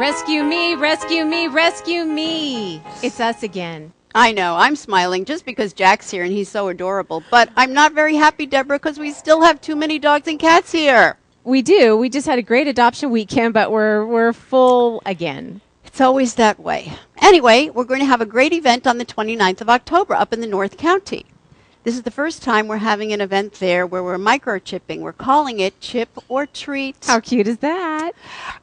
Rescue me, rescue me, rescue me. It's us again. I know. I'm smiling just because Jack's here and he's so adorable. But I'm not very happy, Deborah, because we still have too many dogs and cats here. We do. We just had a great adoption weekend, but we're full again. It's always that way. Anyway, we're going to have a great event on the 29th of October up in the North County. This is the first time we're having an event there where we're microchipping. We're calling it Chip or Treat. How cute is that?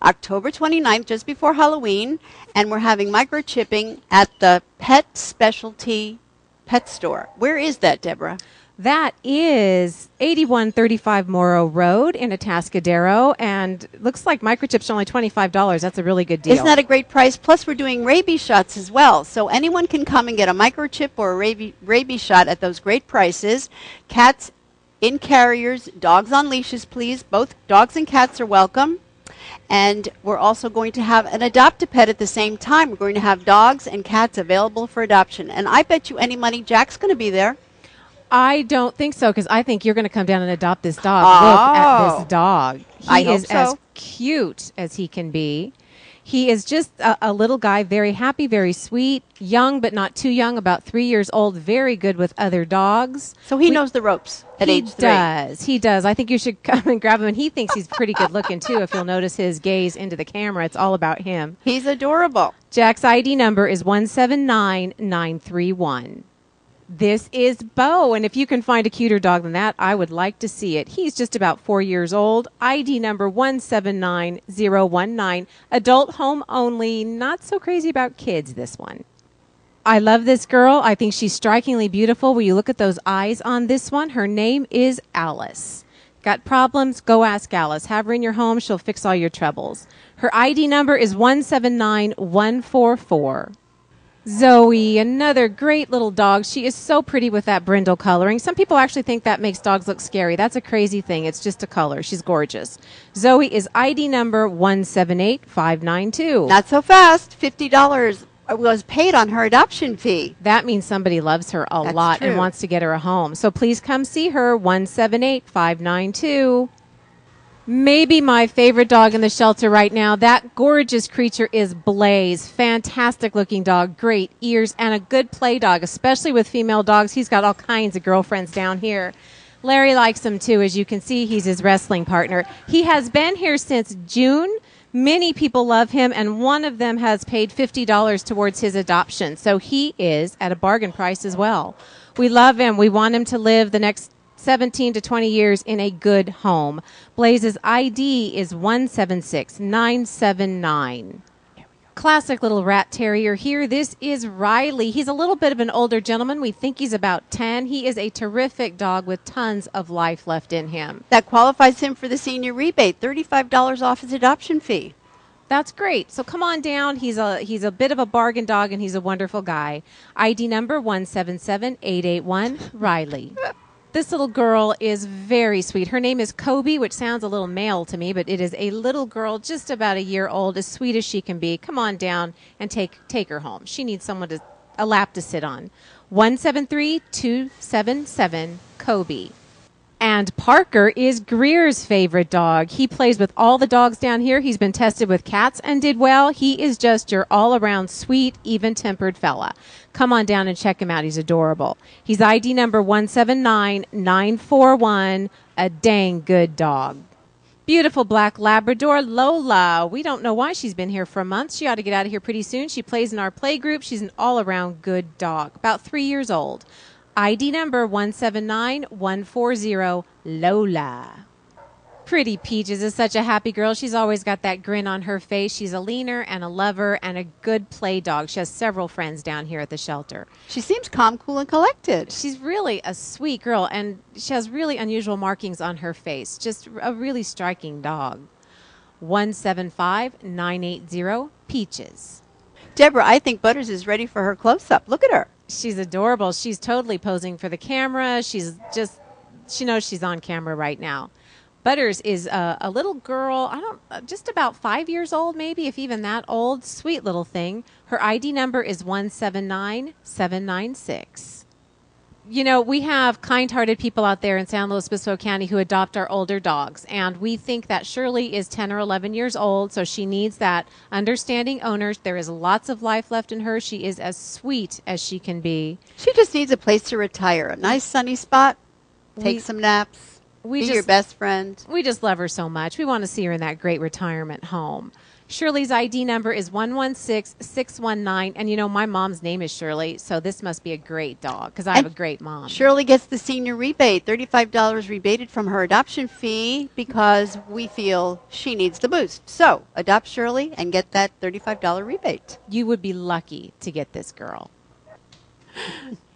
October 29th, just before Halloween, and we're having microchipping at the Pet Specialty Pet Store. Where is that, Deborah? That is 8135 Morrow Road in Atascadero, and looks like microchips are only $25. That's a really good deal. Isn't that a great price? Plus, we're doing rabies shots as well. So anyone can come and get a microchip or a rabies shot at those great prices. Cats in carriers, dogs on leashes, please. Both dogs and cats are welcome. And we're also going to have an adopt-a-pet at the same time. We're going to have dogs and cats available for adoption. And I bet you any money Jack's going to be there. I don't think so, because I think you're going to come down and adopt this dog. Look at this dog. He is as cute as he can be. He is just a little guy, very happy, very sweet, young but not too young, about 3 years old, very good with other dogs. So he knows the ropes at age 3. He does. I think you should come and grab him, and he thinks he's pretty good looking, too. If you'll notice his gaze into the camera, it's all about him. He's adorable. Jack's ID number is 179931. This is Bo, and if you can find a cuter dog than that, I would like to see it. He's just about 4 years old. ID number 179019. Adult home only. Not so crazy about kids, this one. I love this girl. I think she's strikingly beautiful. Will you look at those eyes on this one? Her name is Alice. Got problems? Go ask Alice. Have her in your home. She'll fix all your troubles. Her ID number is 179144. Zoe, another great little dog. She is so pretty with that brindle coloring. Some people actually think that makes dogs look scary. That's a crazy thing. It's just a color. She's gorgeous. Zoe is ID number 178592. Not so fast. $50 was paid on her adoption fee. That means somebody loves her a lot and wants to get her a home. So please come see her, 178592. Maybe my favorite dog in the shelter right now. That gorgeous creature is Blaze. Fantastic looking dog, great ears, and a good play dog, especially with female dogs. He's got all kinds of girlfriends down here. Larry likes him too. As you can see, he's his wrestling partner. He has been here since June. Many people love him, and one of them has paid $50 towards his adoption. So he is at a bargain price as well. We love him. We want him to live the next 17 to 20 years in a good home. Blaze's ID is 176979. Classic little rat terrier here. This is Riley. He's a little bit of an older gentleman. We think he's about 10. He is a terrific dog with tons of life left in him. That qualifies him for the senior rebate, $35 off his adoption fee. That's great. So come on down. He's a bit of a bargain dog, and he's a wonderful guy. ID number 177881, Riley. This little girl is very sweet. Her name is Kobe, which sounds a little male to me, but it is a little girl just about a year old, as sweet as she can be. Come on down and take her home. She needs a lap to sit on. 173277, Kobe. And Parker is Greer's favorite dog. He plays with all the dogs down here. He's been tested with cats and did well. He is just your all-around sweet, even-tempered fella. Come on down and check him out. He's adorable. He's ID number 179941, a dang good dog. Beautiful black Labrador, Lola. We don't know why she's been here for a month. She ought to get out of here pretty soon. She plays in our play group. She's an all-around good dog, about 3 years old. ID number 179140, Lola. Pretty Peaches is such a happy girl. She's always got that grin on her face. She's a leaner and a lover and a good play dog. She has several friends down here at the shelter. She seems calm, cool, and collected. She's really a sweet girl, and she has really unusual markings on her face. Just a really striking dog. 175980, Peaches. Deborah, I think Butters is ready for her close-up. Look at her. She's adorable. She's totally posing for the camera. She knows she's on camera right now. Butters is a little girl, just about 5 years old, maybe, if even that old. Sweet little thing. Her ID number is 179796. You know, we have kind-hearted people out there in San Luis Obispo County who adopt our older dogs, and we think that Shirley is 10 or 11 years old, so she needs that understanding owner. There is lots of life left in her. She is as sweet as she can be. She just needs a place to retire, a nice sunny spot, take some naps, be your best friend. We just love her so much. We want to see her in that great retirement home. Shirley's ID number is 116619. And, you know, my mom's name is Shirley, so this must be a great dog because I have a great mom. Shirley gets the senior rebate, $35 rebated from her adoption fee because we feel she needs the boost. So adopt Shirley and get that $35 rebate. You would be lucky to get this girl.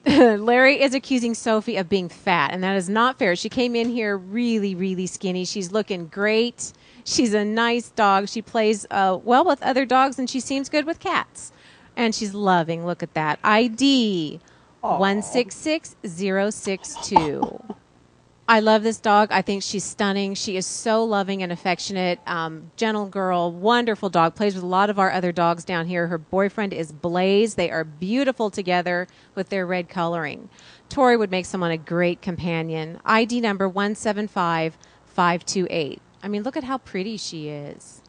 Larry is accusing Sophie of being fat, and that is not fair. She came in here really, really skinny. She's looking great. She's a nice dog. She plays well with other dogs, and she seems good with cats. And she's loving. Look at that. ID 166062. I love this dog. I think she's stunning. She is so loving and affectionate. Gentle girl. Wonderful dog. Plays with a lot of our other dogs down here. Her boyfriend is Blaze. They are beautiful together with their red coloring. Tori would make someone a great companion. ID number 175528. I mean, look at how pretty she is.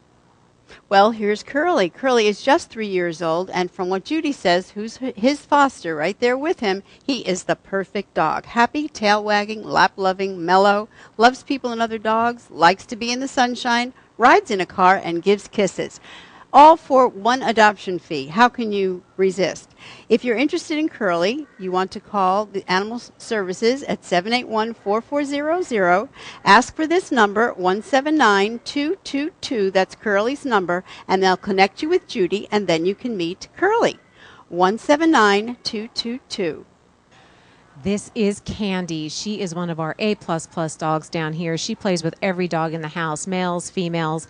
Well, here's Curly. Curly is just 3 years old, and from what Judy says, who's his foster right there with him, he is the perfect dog. Happy, tail wagging, lap loving, mellow, loves people and other dogs, likes to be in the sunshine, rides in a car, and gives kisses. All for one adoption fee. How can you resist? If you're interested in Curly, you want to call the Animal Services at 781-4400. Ask for this number, 179222. That's Curly's number, and they'll connect you with Judy, and then you can meet Curly. 179222. This is Candy. She is one of our A++ dogs down here. She plays with every dog in the house, males, females.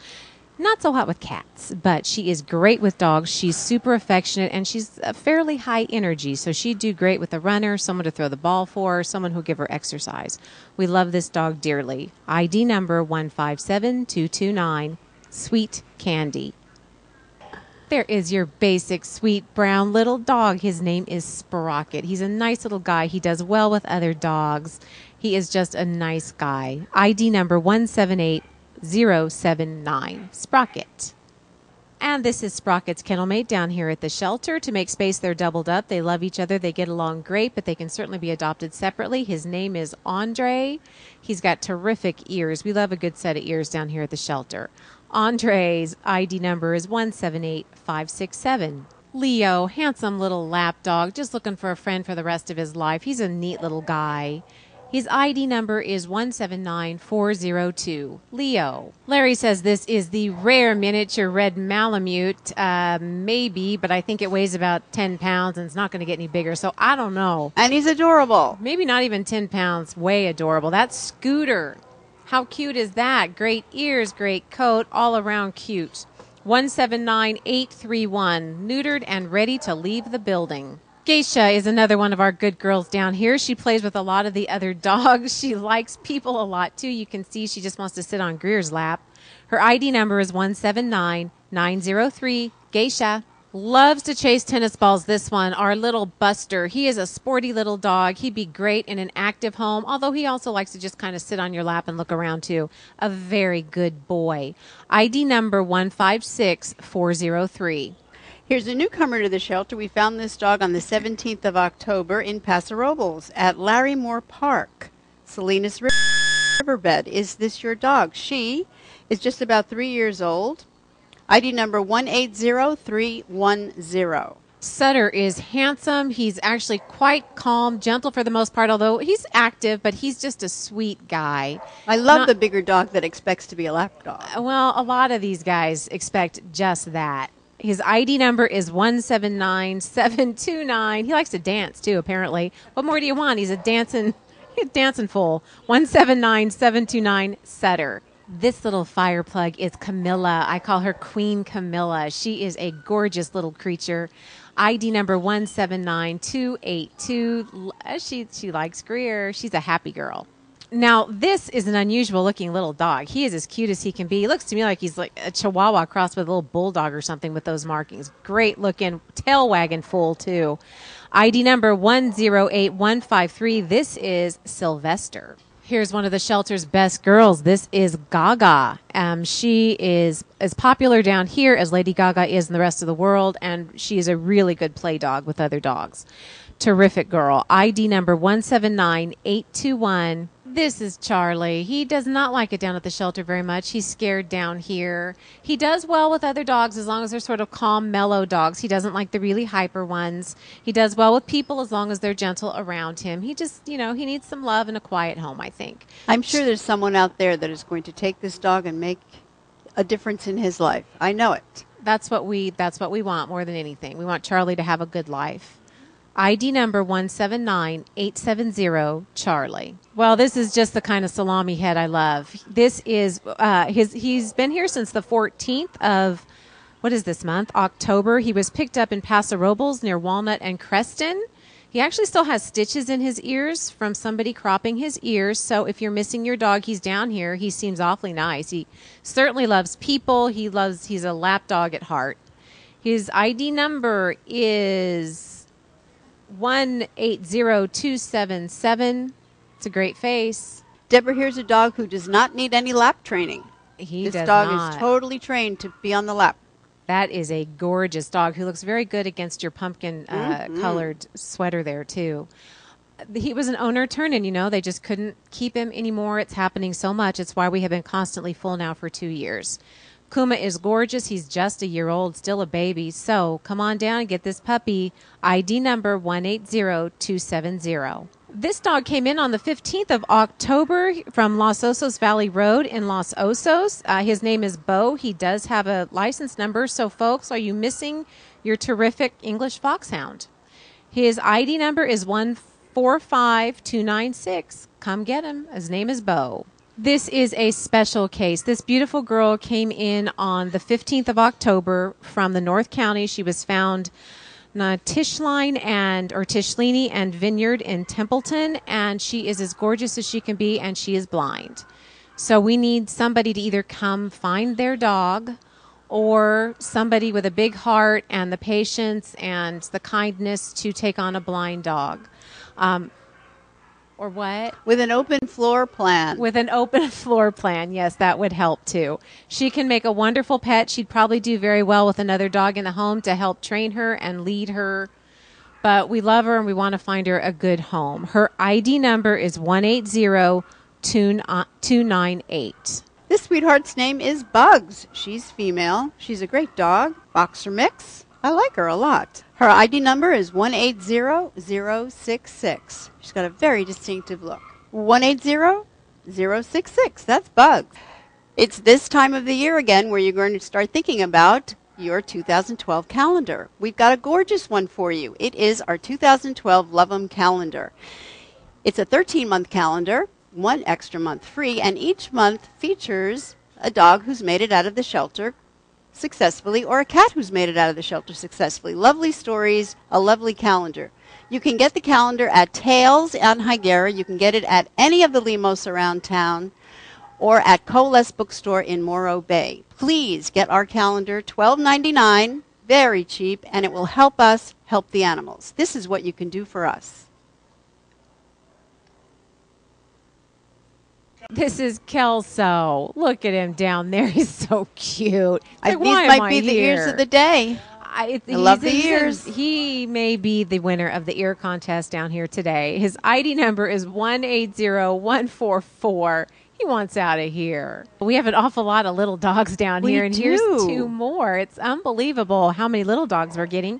Not so hot with cats, but she is great with dogs. She's super affectionate, and she's a fairly high energy, so she'd do great with a runner, someone to throw the ball for, someone who'll give her exercise. We love this dog dearly. ID number 157229, Sweet Candy. There is your basic sweet brown little dog. His name is Sprocket. He's a nice little guy. He does well with other dogs. He is just a nice guy. ID number 178079, Sprocket. And this is Sprocket's kennel mate down here at the shelter. To make space, they're doubled up. They love each other. They get along great, but they can certainly be adopted separately. His name is Andre. He's got terrific ears. We love a good set of ears down here at the shelter. Andre's ID number is 178567. Leo, handsome little lap dog, just looking for a friend for the rest of his life. He's a neat little guy. His ID number is 179402. Leo. Larry says this is the rare miniature red Malamute. Maybe, but I think it weighs about 10 pounds and it's not going to get any bigger, so I don't know. And he's adorable. Maybe not even 10 pounds. Way adorable. That's Scooter. How cute is that? Great ears, great coat, all around cute. 179831. Neutered and ready to leave the building. Geisha is another one of our good girls down here. She plays with a lot of the other dogs. She likes people a lot, too. You can see she just wants to sit on Greer's lap. Her ID number is 179903. Geisha loves to chase tennis balls, this one, our little Buster. He is a sporty little dog. He'd be great in an active home, although he also likes to just kind of sit on your lap and look around, too. A very good boy. ID number 156403. Here's a newcomer to the shelter. We found this dog on the 17th of October in Paso Robles at Larry Moore Park, Salinas Riverbed. Is this your dog? She is just about 3 years old. ID number 180310. Sutter is handsome. He's actually quite calm, gentle for the most part, although he's active, but he's just a sweet guy. I love the bigger dog that expects to be a lap dog. Well, a lot of these guys expect just that. His ID number is 179729. He likes to dance, too, apparently. What more do you want? He's a dancing fool. 179729, Sutter. This little fire plug is Camilla. I call her Queen Camilla. She is a gorgeous little creature. ID number 179282. She likes Greer. She's a happy girl. Now, this is an unusual looking little dog. He is as cute as he can be. He looks to me like he's like a Chihuahua crossed with a little bulldog or something with those markings. Great looking, tail wagging full too. ID number 108153. This is Sylvester. Here's one of the shelter's best girls. This is Gaga. She is as popular down here as Lady Gaga is in the rest of the world, and she is a really good play dog with other dogs. Terrific girl. ID number 179821. This is Charlie. He does not like it down at the shelter very much. He's scared down here. He does well with other dogs as long as they're sort of calm, mellow dogs. He doesn't like the really hyper ones. He does well with people as long as they're gentle around him. He just, he needs some love and a quiet home, I think. I'm sure there's someone out there that is going to take this dog and make a difference in his life. I know it. That's what we want more than anything. We want Charlie to have a good life. ID number 179870, Charlie. Well, this is just the kind of salami head I love. This is he's been here since the 14th of, what is this month? October. He was picked up in Paso Robles near Walnut and Creston. He actually still has stitches in his ears from somebody cropping his ears. So if you're missing your dog, he's down here. He seems awfully nice. He certainly loves people. He's a lap dog at heart. His ID number is 180277. It's a great face. Deborah, here's a dog who does not need any lap training. This dog is totally trained to be on the lap. That is a gorgeous dog who looks very good against your pumpkin colored sweater there, too. He was an owner turn-in, they just couldn't keep him anymore. It's happening so much. It's why we have been constantly full now for 2 years. Kuma is gorgeous. He's just a year old, still a baby. So come on down and get this puppy. ID number 180270. This dog came in on the 15th of October from Los Osos Valley Road in Los Osos. His name is Bo. He does have a license number. So, folks, are you missing your terrific English foxhound? His ID number is 145296. Come get him. His name is Bo. This is a special case. This beautiful girl came in on the 15th of October from the North County. She was found Tishlini and Vineyard in Templeton, and she is as gorgeous as she can be, and she is blind. So we need somebody to either come find their dog or somebody with a big heart and the patience and the kindness to take on a blind dog. Or what? With an open floor plan. With an open floor plan. Yes, that would help too. She can make a wonderful pet. She'd probably do very well with another dog in the home to help train her and lead her. But we love her and we want to find her a good home. Her ID number is 180298. This sweetheart's name is Bugs. She's female. She's a great dog. Boxer mix. I like her a lot. Her ID number is 180066. She's got a very distinctive look. 180066. That's Bugs. It's this time of the year again where you're going to start thinking about your 2012 calendar. We've got a gorgeous one for you. It is our 2012 Love 'em calendar. It's a 13-month calendar, one extra month free, and each month features a dog who's made it out of the shelter successfully, or a cat who's made it out of the shelter successfully. Lovely stories, a lovely calendar. You can get the calendar at Tails on Higuera. You can get it at any of the Limos around town or at Coalesce Bookstore in Morro Bay. Please get our calendar, $12.99, very cheap, and it will help us help the animals. This is what you can do for us. This is Kelso. Look at him down there. He's so cute. Like, These might be the ears of the day. I love the ears. He may be the winner of the ear contest down here today. His ID number is 180144. He wants out of here. We have an awful lot of little dogs down here, and here's 2 more. It's unbelievable how many little dogs we're getting.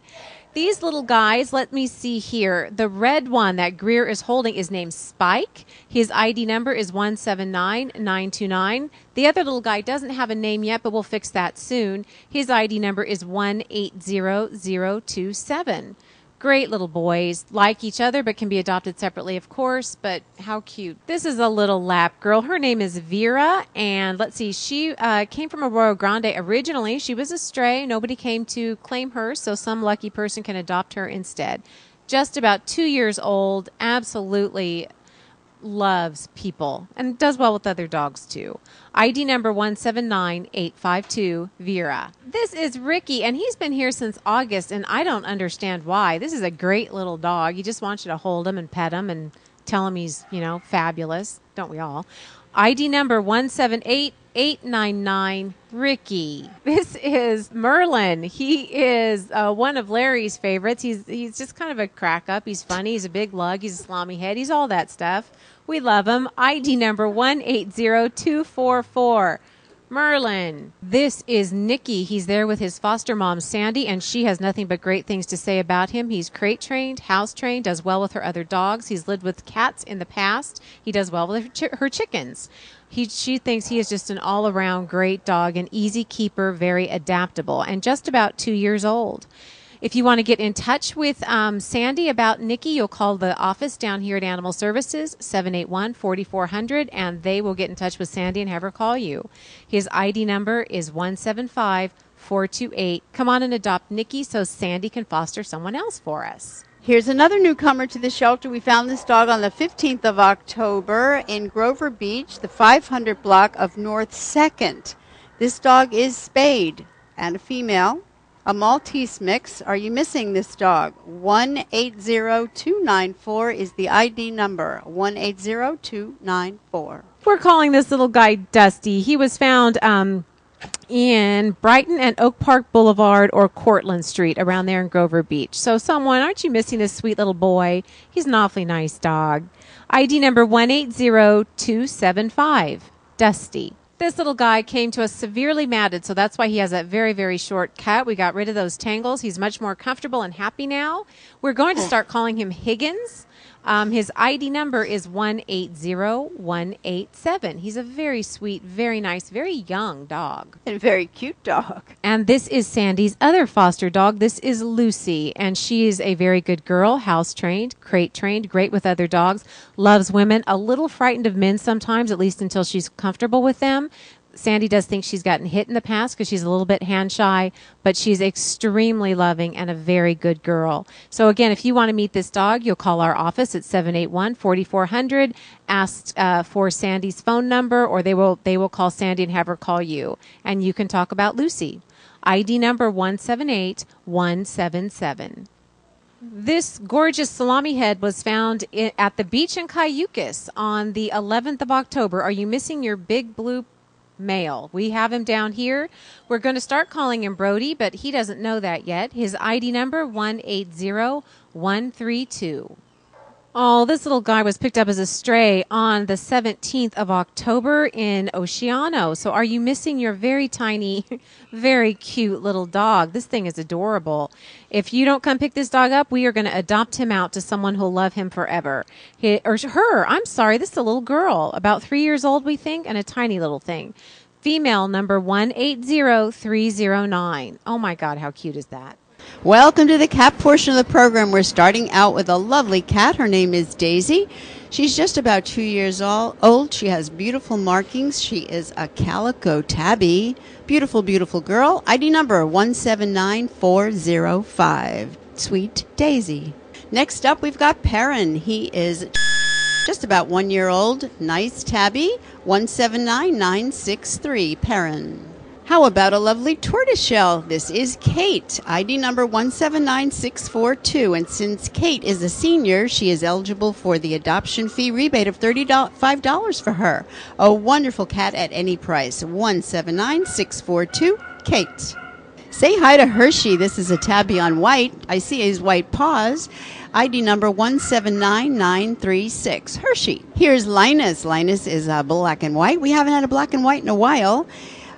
These little guys, let me see here. The red one that Greer is holding is named Spike. His ID number is 179929. The other little guy doesn't have a name yet, but we'll fix that soon. His ID number is 180027. Great little boys, like each other, but can be adopted separately, of course, but how cute. This is a little lap girl. Her name is Vera, and let's see, she came from Arroyo Grande originally. She was a stray. Nobody came to claim her, so some lucky person can adopt her instead. Just about 2 years old, absolutely loves people and does well with other dogs too. ID number 179852, Vera. This is Ricky, and he's been here since August, and I don't understand why. This is a great little dog. He just wants you to hold him and pet him and tell him he's, fabulous. Don't we all? ID number 178899, Ricky. This is Merlin. He is one of Larry's favorites. He's just kind of a crack up. He's funny. He's a big lug. He's a salami head. He's all that stuff. We love him. ID number 180244. Merlin. This is Nikki. He's there with his foster mom, Sandy, and she has nothing but great things to say about him. He's crate trained, house trained, does well with her other dogs. He's lived with cats in the past. He does well with her chickens. She thinks he is just an all-around great dog, an easy keeper, very adaptable, and just about 2 years old. If you want to get in touch with Sandy about Nikki, you'll call the office down here at Animal Services, 781-4400, and they will get in touch with Sandy and have her call you. His ID number is 175428. Come on and adopt Nikki so Sandy can foster someone else for us. Here's another newcomer to the shelter. We found this dog on the 15th of October in Grover Beach, the 500 block of North 2nd. This dog is spayed and a female. A Maltese mix. Are you missing this dog? 180294 is the ID number. 180294. We're calling this little guy Dusty. He was found in Brighton and Oak Park Boulevard or Cortlandt Street around there in Grover Beach. So someone, aren't you missing this sweet little boy? He's an awfully nice dog. ID number 180275. Dusty. This little guy came to us severely matted, so that's why he has that very, very short cut. We got rid of those tangles. He's much more comfortable and happy now. We're going to start calling him Higgins. His ID number is 180187. He's a very sweet, very nice, very young dog. And a very cute dog. And this is Sandy's other foster dog. This is Lucy, and she is a very good girl, house-trained, crate-trained, great with other dogs, loves women, a little frightened of men sometimes, at least until she's comfortable with them. Sandy does think she's gotten hit in the past because she's a little bit hand-shy, but she's extremely loving and a very good girl. So again, if you want to meet this dog, you'll call our office at 781-4400, ask for Sandy's phone number, or they will call Sandy and have her call you, and you can talk about Lucy. ID number 178177. This gorgeous salami head was found at the beach in Cayucas on the 11th of October. Are you missing your big blue male? We have him down here. We're going to start calling him Brody, but he doesn't know that yet. His ID number 180132. Oh, this little guy was picked up as a stray on the 17th of October in Oceano. So are you missing your very tiny, very cute little dog? This thing is adorable. If you don't come pick this dog up, we are going to adopt him out to someone who'll love him forever. Her, I'm sorry, this is a little girl, about 3 years old, we think, and a tiny little thing. Female number 180309. Oh my God, how cute is that? Welcome to the cat portion of the program. We're starting out with a lovely cat. Her name is Daisy. She's just about 2 years old. She has beautiful markings. She is a calico tabby. Beautiful, beautiful girl. ID number 179405. Sweet Daisy. Next up, we've got Perrin. He is just about 1 year old. Nice tabby. 179963. Perrin. How about a lovely tortoiseshell? This is Kate, ID number 179642. And since Kate is a senior, she is eligible for the adoption fee rebate of $35 for her. A wonderful cat at any price. 179642, Kate. Say hi to Hershey. This is a tabby on white. I see his white paws. ID number 179936, Hershey. Here's Linus. Linus is black and white. We haven't had a black and white in a while.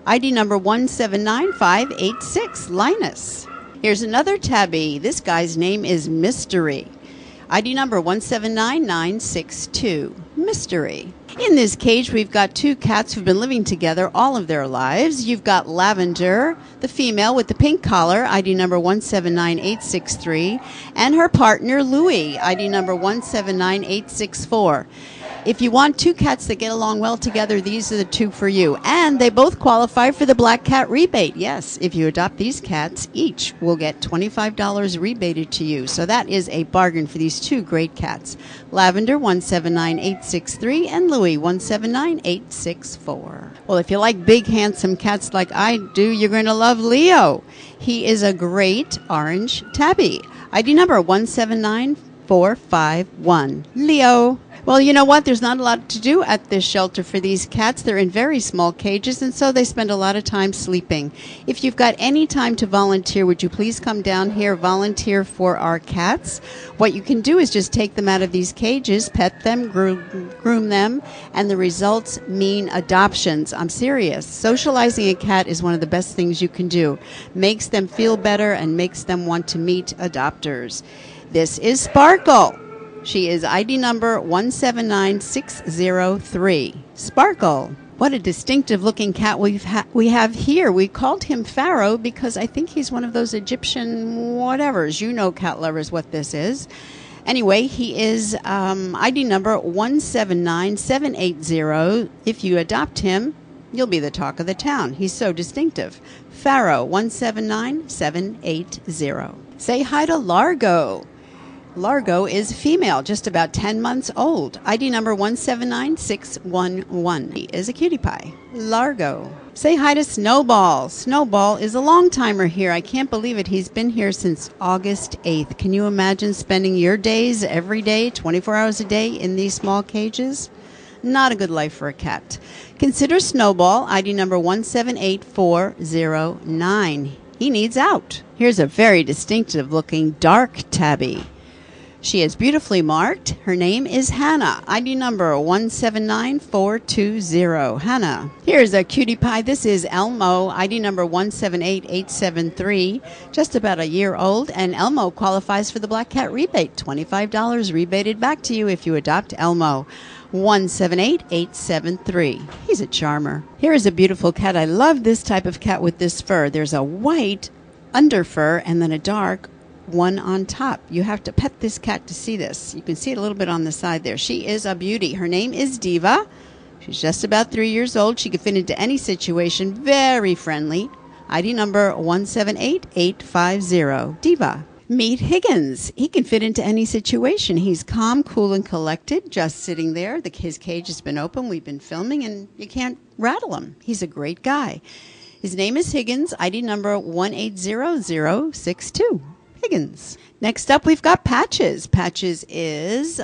ID number 179586, Linus. Here's another tabby. This guy's name is Mystery. ID number 179962, Mystery. In this cage, we've got two cats who've been living together all of their lives. You've got Lavender, the female with the pink collar, ID number 179863, and her partner, Louie, ID number 179864. If you want two cats that get along well together, these are the two for you. And they both qualify for the Black Cat rebate. Yes, if you adopt these cats, each will get $25 rebated to you. So that is a bargain for these two great cats. Lavender 179863 and Louie 179864. Well, if you like big, handsome cats like I do, you're going to love Leo. He is a great orange tabby. ID number 179451. Leo. Well, you know what? There's not a lot to do at this shelter for these cats. They're in very small cages, and so they spend a lot of time sleeping. If you've got any time to volunteer, would you please come down here, volunteer for our cats? What you can do is just take them out of these cages, pet them, groom them, and the results mean adoptions. I'm serious. Socializing a cat is one of the best things you can do. Makes them feel better and makes them want to meet adopters. This is Sparkle. She is ID number 179603. Sparkle. What a distinctive looking cat we have here. We called him Pharaoh because I think he's one of those Egyptian whatevers. You know, cat lovers, what this is. Anyway, he is ID number 179780. If you adopt him, you'll be the talk of the town. He's so distinctive. Pharaoh 179780. Say hi to Largo. Largo is female, just about 10 months old. ID number 179611. He is a cutie pie. Largo. Say hi to Snowball. Snowball is a long-timer here. I can't believe it. He's been here since August 8th. Can you imagine spending your days every day, 24 hours a day, in these small cages? Not a good life for a cat. Consider Snowball, ID number 178409. He needs out. Here's a very distinctive-looking dark tabby. She is beautifully marked. Her name is Hannah. ID number 179420. Hannah. Here's a cutie pie. This is Elmo. ID number 178873. Just about a year old. And Elmo qualifies for the Black Cat rebate. $25 rebated back to you if you adopt Elmo. 178873. He's a charmer. Here is a beautiful cat. I love this type of cat with this fur. There's a white under fur and then a dark one on top. You have to pet this cat to see this. You can see it a little bit on the side there. She is a beauty. Her name is Diva. She's just about 3 years old. She can fit into any situation. Very friendly. ID number 178850. Diva. Meet Higgins. He can fit into any situation. He's calm, cool, and collected, just sitting there. His cage has been open. We've been filming, and you can't rattle him. He's a great guy. His name is Higgins. ID number 180062. Higgins. Next up, we've got Patches. Patches is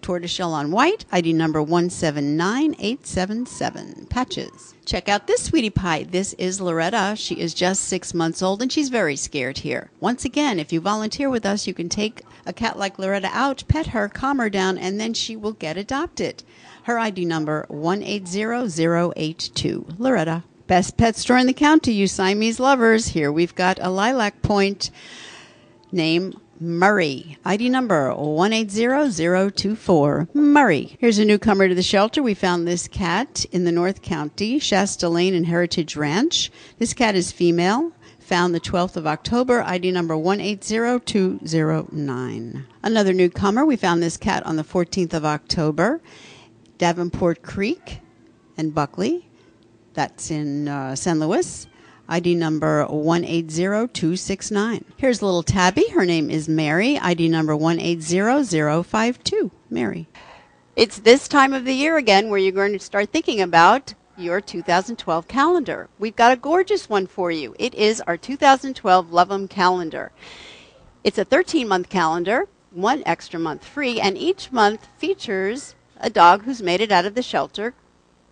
tortoiseshell on white, ID number 179877. Patches. Check out this sweetie pie. This is Loretta. She is just 6 months old, and she's very scared here. Once again, if you volunteer with us, you can take a cat like Loretta out, pet her, calm her down, and then she will get adopted. Her ID number 180082. Loretta. Best pet store in the county, you Siamese lovers. Here we've got a lilac point. Name Murray. ID number 180024. Murray. Here's a newcomer to the shelter. We found this cat in the North County, Shasta Lane and Heritage Ranch. This cat is female. Found the 12th of October. ID number 180209. Another newcomer. We found this cat on the 14th of October. Davenport Creek and Buckley. That's in San Luis. ID number 180269. Here's little Tabby. Her name is Mary. ID number 180052. Mary. It's this time of the year again where you're going to start thinking about your 2012 calendar. We've got a gorgeous one for you. It is our 2012 Love 'em calendar. It's a 13-month calendar, one extra month free, and each month features a dog who's made it out of the shelter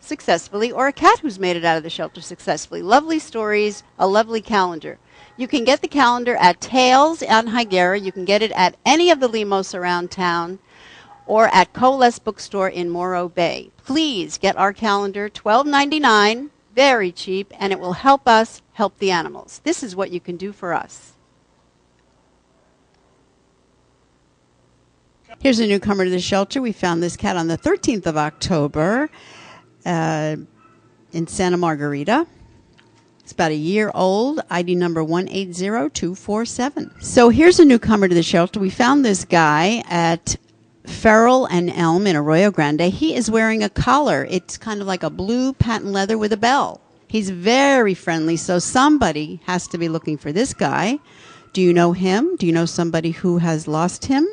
successfully, or a cat who's made it out of the shelter successfully. Lovely stories, a lovely calendar. You can get the calendar at Tails on Higuera. You can get it at any of the Limos around town, or at Coles Bookstore in Morro Bay. Please get our calendar, $12.99, very cheap, and it will help us help the animals. This is what you can do for us. Here's a newcomer to the shelter. We found this cat on the 13th of October. In Santa Margarita. It's about a year old. ID number 180247. So here's a newcomer to the shelter. We found this guy at Feral and Elm in Arroyo Grande. He is wearing a collar. It's kind of like a blue patent leather with a bell. He's very friendly, so somebody has to be looking for this guy. Do you know him? Do you know somebody who has lost him?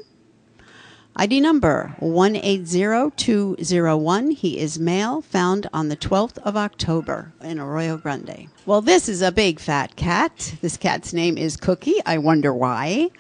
ID number 180201. He is male, found on the 12th of October in Arroyo Grande. Well, this is a big fat cat. This cat's name is Cookie. I wonder why.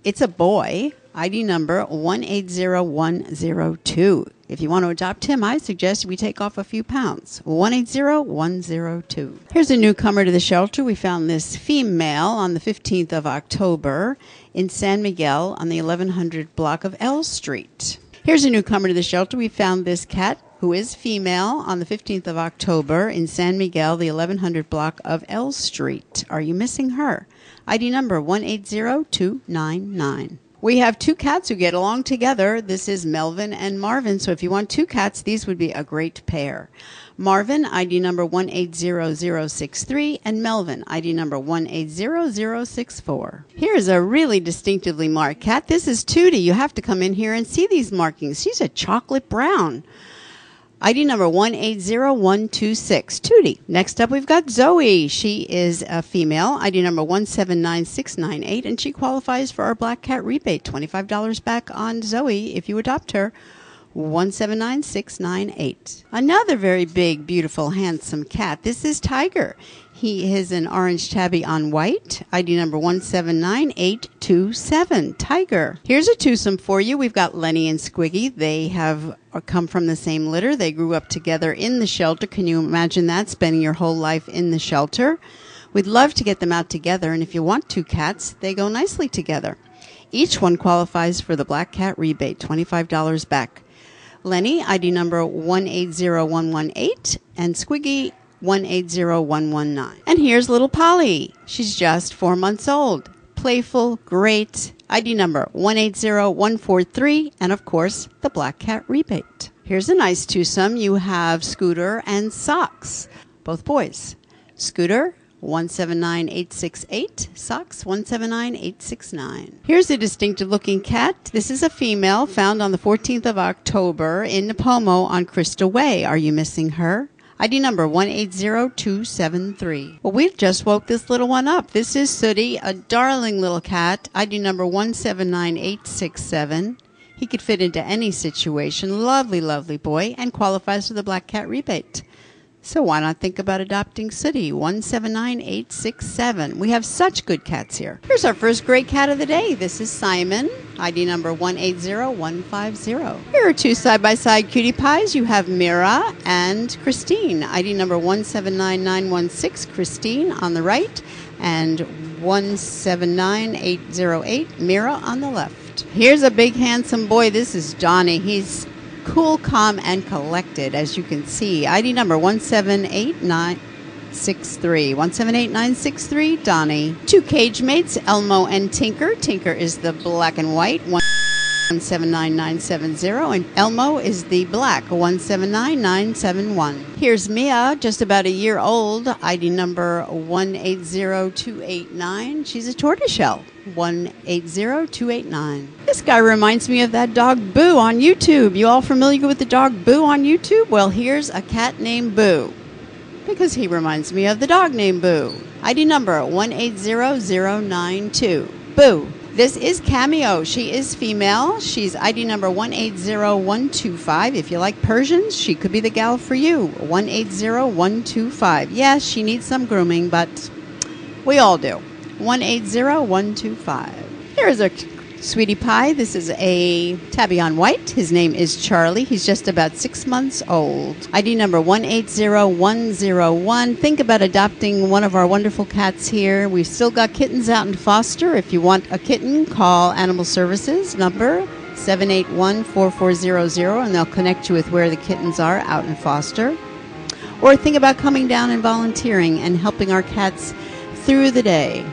It's a boy. ID number 180102. If you want to adopt him, I suggest we take off a few pounds. 180102. Here's a newcomer to the shelter. We found this female on the 15th of October in San Miguel on the 1100 block of L Street. Here's a newcomer to the shelter. We found this cat who is female on the 15th of October in San Miguel, the 1100 block of L Street. Are you missing her? ID number 180299. We have two cats who get along together. This is Melvin and Marvin. So if you want two cats, these would be a great pair. Marvin, ID number 180063, and Melvin, ID number 180064. Here's a really distinctively marked cat. This is Tootie. You have to come in here and see these markings. She's a chocolate brown. ID number 180126, Tootie. Next up, we've got Zoe. She is a female, ID number 179698, and she qualifies for our Black Cat rebate, $25 back on Zoe if you adopt her, 179698. Another very big, beautiful, handsome cat. This is Tiger. He is an orange tabby on white, ID number 179827, Tiger. Here's a twosome for you. We've got Lenny and Squiggy. They have come from the same litter. They grew up together in the shelter. Can you imagine that, spending your whole life in the shelter? We'd love to get them out together, and if you want two cats, they go nicely together. Each one qualifies for the Black Cat rebate, $25 back. Lenny, ID number 180118, and Squiggy, 180119. And here's little Polly. She's just 4 months old. Playful, great. ID number 180143, and of course, the Black Cat rebate. Here's a nice twosome. You have Scooter and Socks, both boys. Scooter, 179868, Socks, 179869. Here's a distinctive looking cat. This is a female found on the 14th of October in Napomo on Crystal Way. Are you missing her? ID number 180273. Well, we just woke this little one up. This is Sooty, a darling little cat. ID number 179867. He could fit into any situation. Lovely, lovely boy, and qualifies for the Black Cat rebate. So why not think about adopting Sooty, 179867. We have such good cats here. Here's our first great cat of the day. This is Simon, ID number 180150. Here are two side-by-side cutie pies. You have Mira and Christine, ID number 179916, Christine on the right, and 179808, Mira on the left. Here's a big handsome boy. This is Johnny. He's cool, calm, and collected, as you can see. ID number 178963. 178963, Donnie. Two cage mates, Elmo and Tinker. Tinker is the black and white, 179970, and Elmo is the black, 179971. Here's Mia, just about a year old, ID number 180289. She's a tortoiseshell, 180289. This guy reminds me of that dog Boo on YouTube. You all familiar with the dog Boo on YouTube? Well, here's a cat named Boo, because he reminds me of the dog named Boo. ID number 180092. Boo. This is Cameo. She is female. She's ID number 180125. If you like Persians, she could be the gal for you. 180125. Yes, she needs some grooming, but we all do. 180125. Here is our sweetie pie. This is a tabby on white. His name is Charlie. He's just about 6 months old. ID number 180101. Think about adopting one of our wonderful cats here. We've still got kittens out in foster. If you want a kitten, call Animal Services, number 781-4400, and they'll connect you with where the kittens are out in foster. Or think about coming down and volunteering and helping our cats through the day.